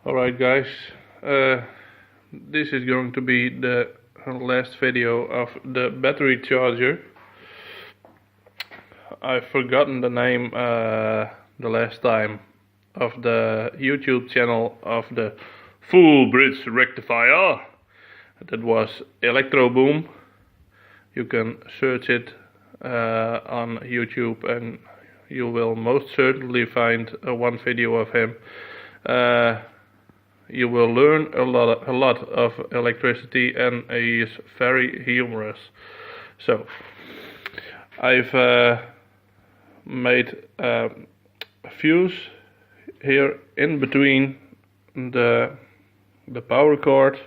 Alright guys, this is going to be the last video of the battery charger. I've forgotten the name the last time of the YouTube channel of the full bridge rectifier. That was Electro Boom. You can search it on YouTube and you will most certainly find one video of him. You will learn a lot of electricity, and he is very humorous. So I've made a fuse here in between the power cord,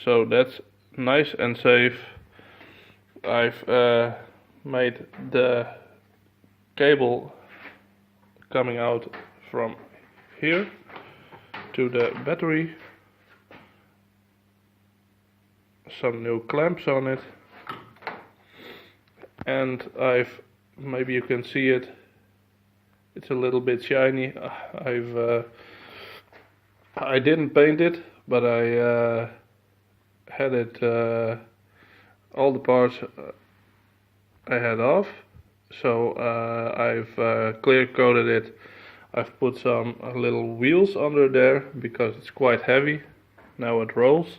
so that's nice and safe. I've made the cable coming out from here to the battery, some new clamps on it, and maybe you can see it, it's a little bit shiny. I didn't paint it, but I had it all the parts I had off, so I've clear coated it. I've put some little wheels under there because it's quite heavy. Now it rolls.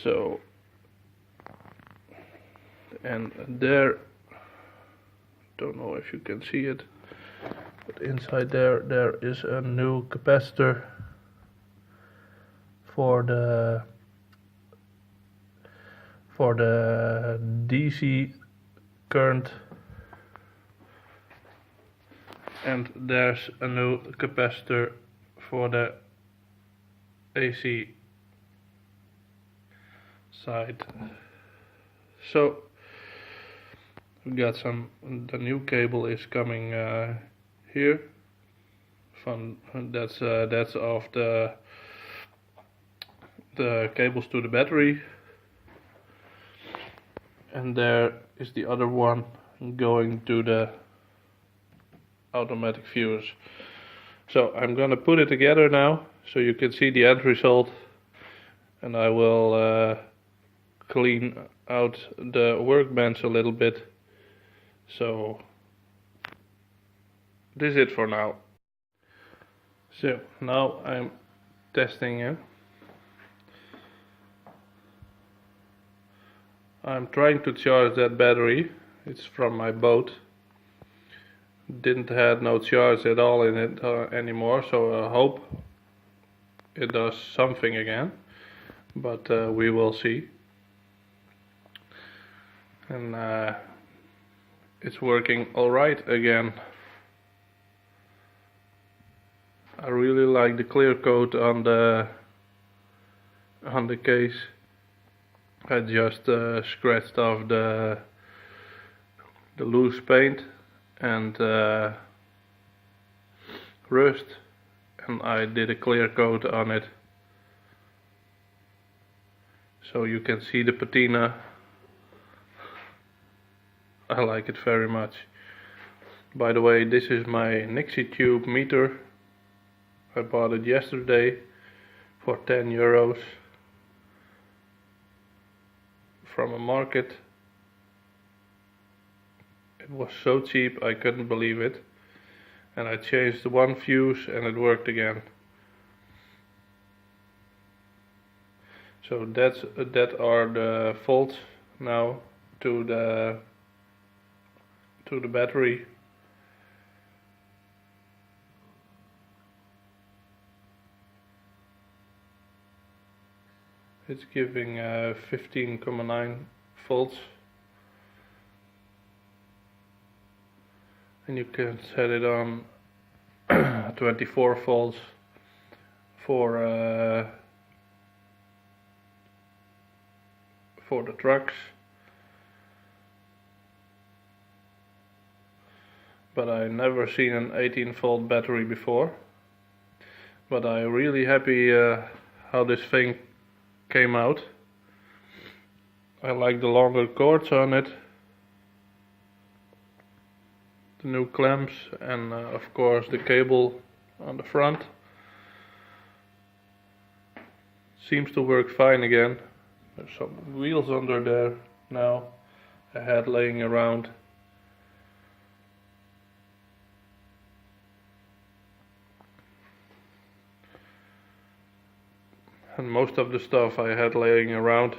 So, and there, don't know if you can see it, but inside there is a new capacitor for the DC current. And there's a new capacitor for the AC side. So we got the new cable is coming here. That's off the cables to the battery, and there is the other one going to the automatic fuse. So I'm gonna put it together now so you can see the end result, and I will clean out the workbench a little bit. So this is it for now. So now I'm testing it. I'm trying to charge that battery. It's from my boat. Didn't have no charge at all in it anymore, so I hope it does something again, but we will see. And it's working alright again. I really like the clear coat on the case. I just scratched off the loose paint and rust, and I did a clear coat on it so you can see the patina. I like it very much. By the way, this is my nixietube meter. I bought it yesterday for 10 euros from a market. It was so cheap, I couldn't believe it. And I changed one fuse and it worked again. So that are the faults now to the battery. It's giving 15.9 volts. And you can set it on 24 volts for the trucks. But I never seen an 18-volt battery before. But I'm really happy how this thing came out. I like the longer cords on it. the new clamps and of course the cable on the front. seems to work fine again. There's some wheels under there now, a head laying around. And most of the stuff I had laying around.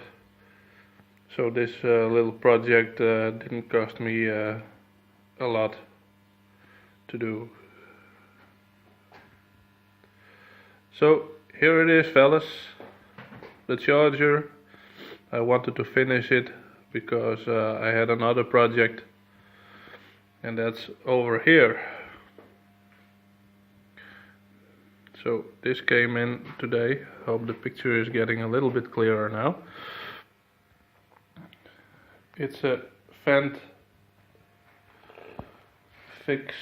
So this little project didn't cost me a lot to do. So here it is, fellas, the charger. I wanted to finish it because I had another project, and that's over here. So this came in today. Hope the picture is getting a little bit clearer now. It's a Fendt Fix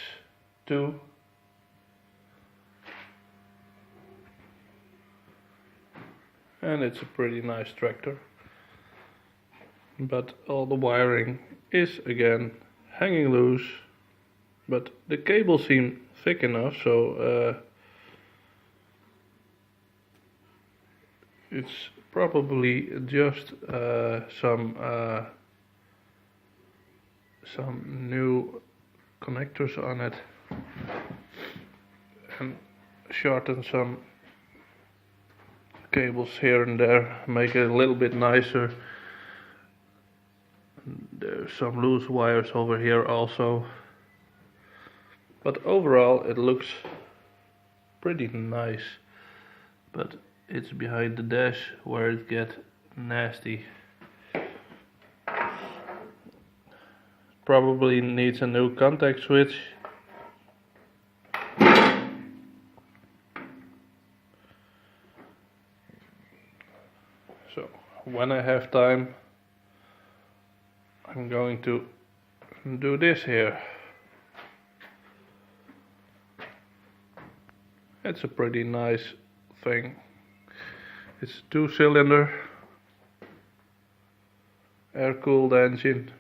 2. And it's a pretty nice tractor. But all the wiring is again hanging loose. But the cables seem thick enough, so it's probably just some new connectors on it, and shorten some cables here and there, make it a little bit nicer. There's some loose wires over here also, but overall it looks pretty nice. But it's behind the dash where it gets nasty. Probably needs a new contact switch. So when I have time, I'm going to do this here. It's a pretty nice thing. It's a 2-cylinder air-cooled engine.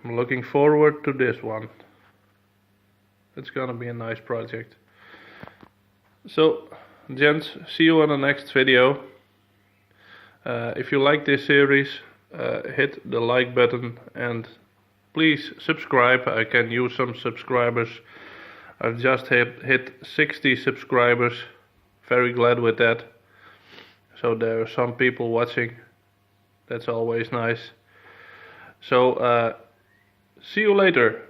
I'm looking forward to this one. It's gonna be a nice project. So, gents, see you on the next video. If you like this series, hit the like button and please subscribe. I can use some subscribers. I've just hit 60 subscribers. Very glad with that. So there are some people watching. That's always nice. So see you later.